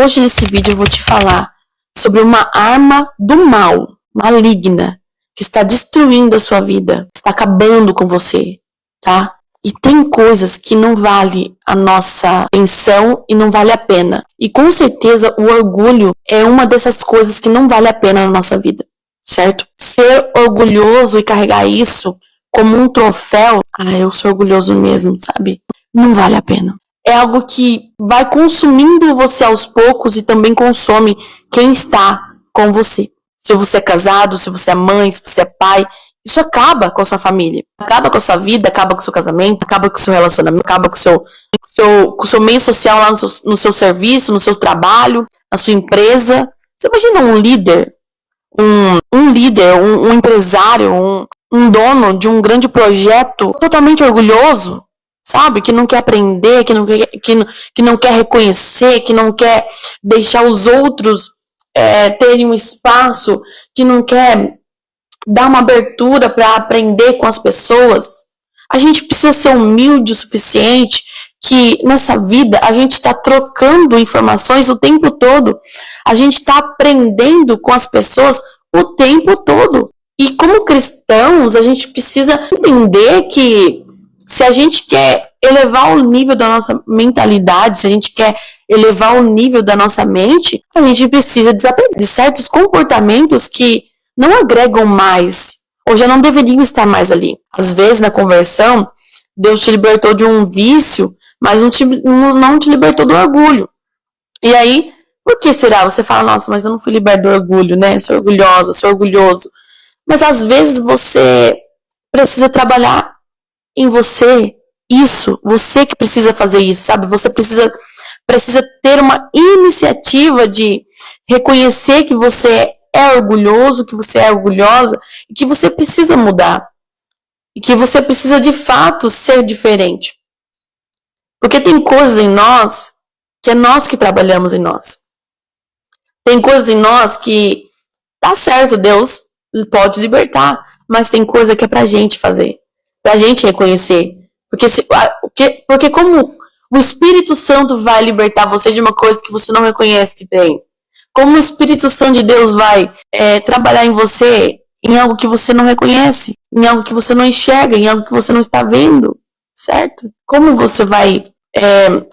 hoje nesse vídeo eu vou te falar sobre uma arma do mal, maligna, que está destruindo a sua vida, está acabando com você, tá? E tem coisas que não vale a nossa atenção e não vale a pena. E com certeza o orgulho é uma dessas coisas que não vale a pena na nossa vida, certo? Ser orgulhoso e carregar isso como um troféu, eu sou orgulhoso mesmo, sabe? Não vale a pena. É algo que vai consumindo você aos poucos e também consome quem está com você. Se você é casado, se você é mãe, se você é pai, isso acaba com a sua família. Acaba com a sua vida, acaba com o seu casamento, acaba com o seu relacionamento, acaba com o seu meio social lá no seu serviço, no seu trabalho, na sua empresa. Você imagina um líder, um empresário, um dono de um grande projeto totalmente orgulhoso, sabe? Que não quer aprender, que não quer reconhecer, que não quer deixar os outros terem um espaço, que não quer dar uma abertura para aprender com as pessoas. A gente precisa ser humilde o suficiente que nessa vida a gente está trocando informações o tempo todo. A gente está aprendendo com as pessoas o tempo todo. E como cristãos, a gente precisa entender que se a gente quer elevar o nível da nossa mentalidade, se a gente quer elevar o nível da nossa mente, a gente precisa desaprender de certos comportamentos que não agregam mais, ou já não deveriam estar mais ali. Às vezes, na conversão, Deus te libertou de um vício, mas não te libertou do orgulho. E aí, por que será? Você fala, nossa, mas eu não fui liberto do orgulho, né? Sou orgulhosa, sou orgulhoso. Mas às vezes você precisa trabalhar em você isso, você que precisa fazer isso, sabe? Você precisa ter uma iniciativa de reconhecer que você é orgulhoso, que você é orgulhosa e que você precisa mudar. E que você precisa de fato ser diferente. Porque tem coisas em nós que é nós que trabalhamos em nós. Tem coisas em nós que tá certo, Deus pode libertar, mas tem coisa que é pra gente fazer, pra gente reconhecer. Porque como o Espírito Santo vai libertar você de uma coisa que você não reconhece que tem? Como o Espírito Santo de Deus vai trabalhar em você em algo que você não reconhece, em algo que você não enxerga, em algo que você não está vendo, certo? Como você vai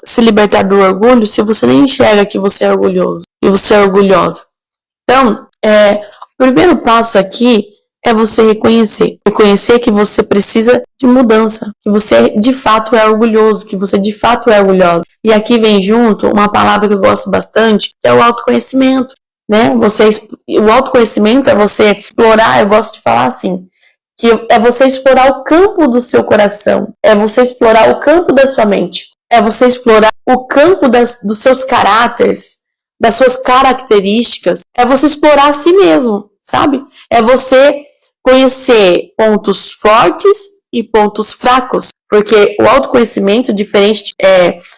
se libertar do orgulho se você nem enxerga que você é orgulhoso, que você é orgulhosa? Então, o primeiro passo aqui é você reconhecer que você precisa de mudança, que você de fato é orgulhoso, que você de fato é orgulhosa. E aqui vem junto uma palavra que eu gosto bastante, que é o autoconhecimento, né? O autoconhecimento é você explorar, eu gosto de falar assim, que é você explorar o campo do seu coração, é você explorar o campo da sua mente, é você explorar o campo dos seus caráteres, das suas características, é você explorar a si mesmo, sabe? É você conhecer pontos fortes e pontos fracos, porque o autoconhecimento, diferente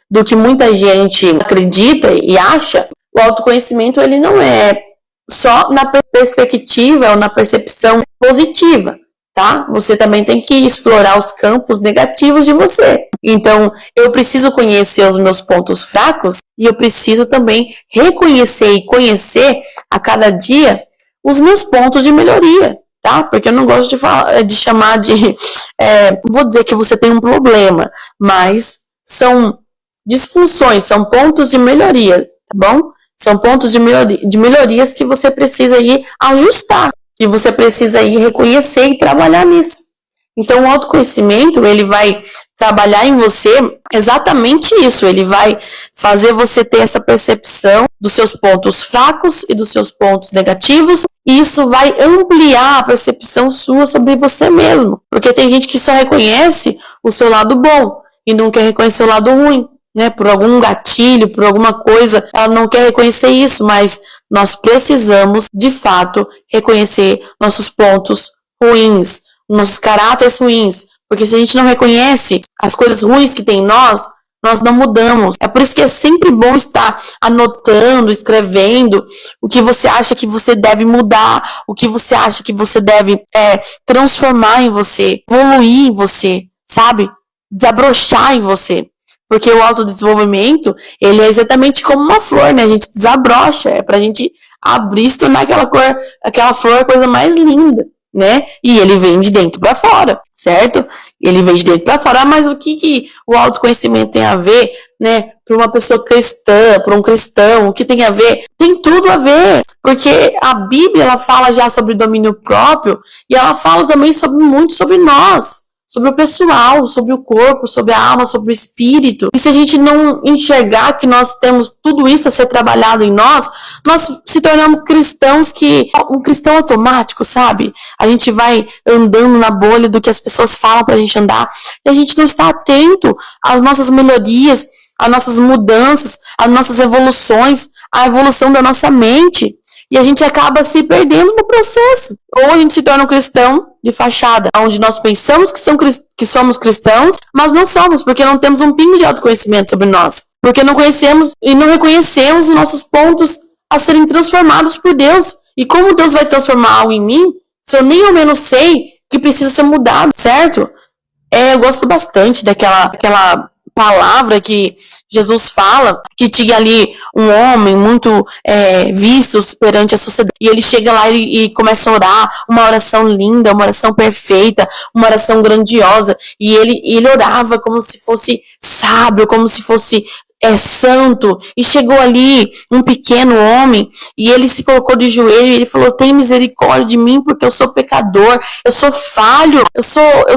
do que muita gente acredita e acha, o autoconhecimento ele não é só na perspectiva ou na percepção positiva, tá? Você também tem que explorar os campos negativos de você. Então, eu preciso conhecer os meus pontos fracos e eu preciso também reconhecer e conhecer a cada dia os meus pontos de melhoria, tá? Porque eu não gosto de chamar de... vou dizer que você tem um problema, mas são disfunções, são pontos de melhoria, tá bom? São pontos de melhorias que você precisa ir ajustar, que você precisa ir reconhecer e trabalhar nisso. Então, o autoconhecimento, ele vai trabalhar em você exatamente isso. Ele vai fazer você ter essa percepção dos seus pontos fracos e dos seus pontos negativos. E isso vai ampliar a percepção sua sobre você mesmo. Porque tem gente que só reconhece o seu lado bom e não quer reconhecer o lado ruim, né? Por algum gatilho, por alguma coisa, ela não quer reconhecer isso. Mas nós precisamos, de fato, reconhecer nossos pontos ruins, nossos caráteres ruins, porque se a gente não reconhece as coisas ruins que tem em nós não mudamos. É por isso que é sempre bom estar anotando, escrevendo o que você acha que você deve mudar, o que você acha que você deve transformar em você, evoluir em você, sabe? Desabrochar em você. Porque o autodesenvolvimento, ele é exatamente como uma flor, né? A gente desabrocha, é pra gente abrir, se tornar aquela flor a coisa mais linda, né? E ele vem de dentro para fora, certo? Ele vem de dentro para fora. Mas o que o autoconhecimento tem a ver, né? Para uma pessoa cristã, para um cristão, o que tem a ver? Tem tudo a ver, porque a Bíblia ela fala já sobre domínio próprio e ela fala também muito sobre nós. Sobre o pessoal, sobre o corpo, sobre a alma, sobre o espírito. E se a gente não enxergar que nós temos tudo isso a ser trabalhado em nós se tornamos cristãos um cristão automático, sabe? A gente vai andando na bolha do que as pessoas falam pra gente andar, e a gente não está atento às nossas melhorias, às nossas mudanças, às nossas evoluções, à evolução da nossa mente. E a gente acaba se perdendo no processo. Ou a gente se torna um cristão de fachada, onde nós pensamos que somos cristãos, mas não somos, porque não temos um pingo de autoconhecimento sobre nós. Porque não conhecemos e não reconhecemos os nossos pontos a serem transformados por Deus. E como Deus vai transformar algo em mim, se eu nem ao menos sei que precisa ser mudado, certo? Eu gosto bastante daquela palavra que Jesus fala, que tinha ali um homem muito vistos perante a sociedade, e ele chega lá e começa a orar, uma oração linda, uma oração perfeita, uma oração grandiosa, e ele orava como se fosse sábio, como se fosse santo, e chegou ali um pequeno homem, e ele se colocou de joelho, e ele falou, tem misericórdia de mim, porque eu sou pecador, eu sou falho, eu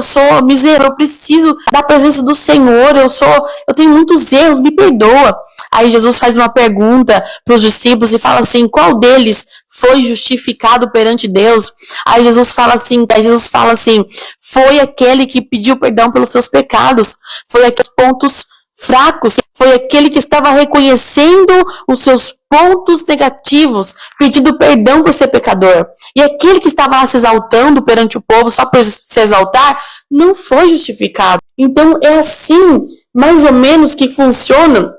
sou miserável, eu preciso da presença do Senhor, eu tenho muitos erros, me perdoa. Aí Jesus faz uma pergunta para os discípulos e fala assim, qual deles foi justificado perante Deus? Aí Jesus fala assim, foi aquele que pediu perdão pelos seus pecados, foi aqueles pontos fracos, foi aquele que estava reconhecendo os seus pontos negativos, pedindo perdão por ser pecador. E aquele que estava lá se exaltando perante o povo só por se exaltar, não foi justificado. Então é assim, mais ou menos, que funciona,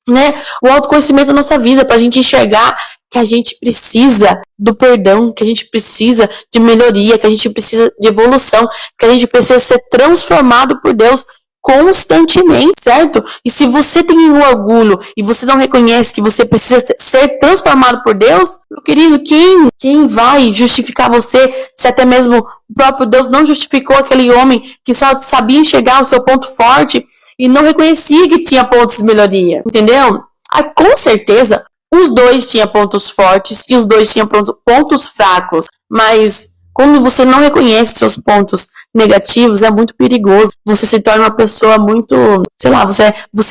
né, o autoconhecimento da nossa vida, para a gente enxergar que a gente precisa do perdão, que a gente precisa de melhoria, que a gente precisa de evolução, que a gente precisa ser transformado por Deus constantemente, certo? E se você tem um orgulho e você não reconhece que você precisa ser transformado por Deus, meu querido, quem vai justificar você se até mesmo o próprio Deus não justificou aquele homem que só sabia enxergar o seu ponto forte e não reconhecia que tinha pontos de melhoria, entendeu? Com certeza, os dois tinham pontos fortes e os dois tinham pontos fracos, mas quando você não reconhece seus pontos negativos, é muito perigoso. Você se torna uma pessoa muito, sei lá, você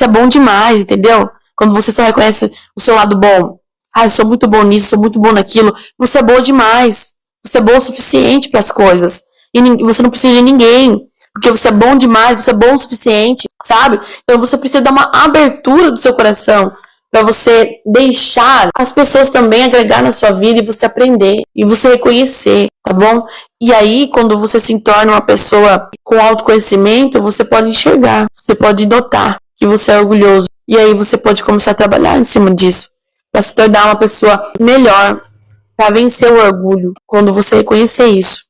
é bom demais, entendeu? Quando você só reconhece o seu lado bom. Eu sou muito bom nisso, sou muito bom naquilo. Você é bom demais. Você é bom o suficiente para as coisas. E você não precisa de ninguém. Porque você é bom demais, você é bom o suficiente, sabe? Então você precisa dar uma abertura do seu coração para você deixar as pessoas também agregar na sua vida e você aprender e você reconhecer, tá bom? E aí, quando você se torna uma pessoa com autoconhecimento, você pode enxergar, você pode notar que você é orgulhoso. E aí você pode começar a trabalhar em cima disso, para se tornar uma pessoa melhor, para vencer o orgulho, quando você reconhecer isso.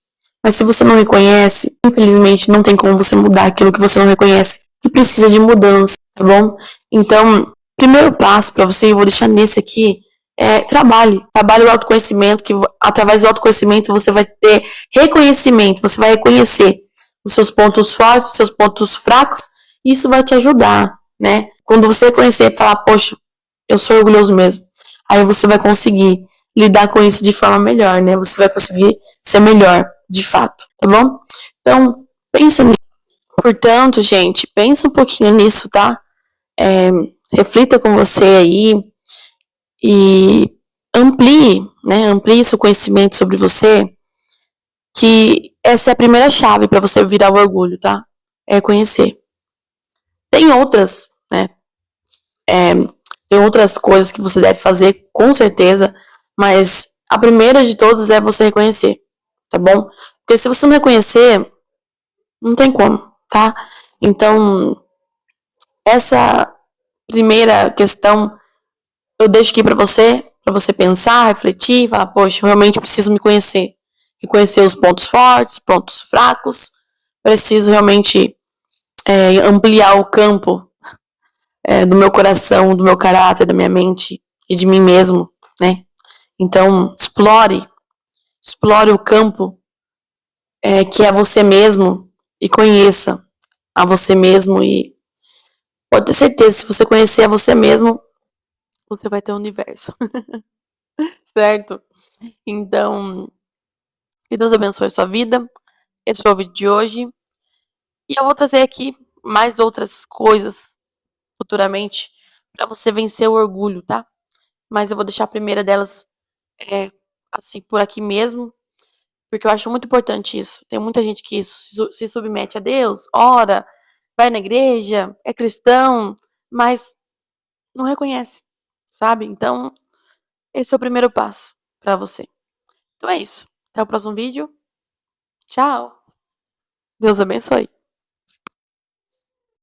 Mas se você não reconhece, infelizmente não tem como você mudar aquilo que você não reconhece, que precisa de mudança, tá bom? Então, primeiro passo para você, eu vou deixar nesse aqui, trabalhe o autoconhecimento, que através do autoconhecimento você vai ter reconhecimento, você vai reconhecer os seus pontos fortes, os seus pontos fracos, e isso vai te ajudar, né? Quando você reconhecer e falar, poxa, eu sou orgulhoso mesmo, aí você vai conseguir lidar com isso de forma melhor, né? Você vai conseguir ser melhor, de fato, tá bom? Então, pensa nisso. Portanto, gente, pensa um pouquinho nisso, tá? Reflita com você aí e amplie seu conhecimento sobre você, que essa é a primeira chave para você virar o orgulho, tá? É conhecer. Tem outras, né? Tem outras coisas que você deve fazer, com certeza, mas a primeira de todas é você reconhecer, tá bom? Porque se você não reconhecer, não tem como, tá? Então, essa primeira questão eu deixo aqui para você pensar, refletir, falar, poxa, eu realmente preciso me conhecer. Reconhecer os pontos fortes, pontos fracos. Preciso realmente ampliar o campo do meu coração, do meu caráter, da minha mente e de mim mesmo, né? Então, explore o campo que é você mesmo e conheça a você mesmo e pode ter certeza, se você conhecer a você mesmo, você vai ter o universo, certo? Então, que Deus abençoe a sua vida. Esse foi o vídeo de hoje. E eu vou trazer aqui mais outras coisas futuramente para você vencer o orgulho, tá? Mas eu vou deixar a primeira delas assim por aqui mesmo, porque eu acho muito importante isso. Tem muita gente que se submete a Deus, ora, vai na igreja, é cristão, mas não reconhece, sabe? Então, esse é o primeiro passo para você. Então é isso. Até o próximo vídeo. Tchau. Deus abençoe.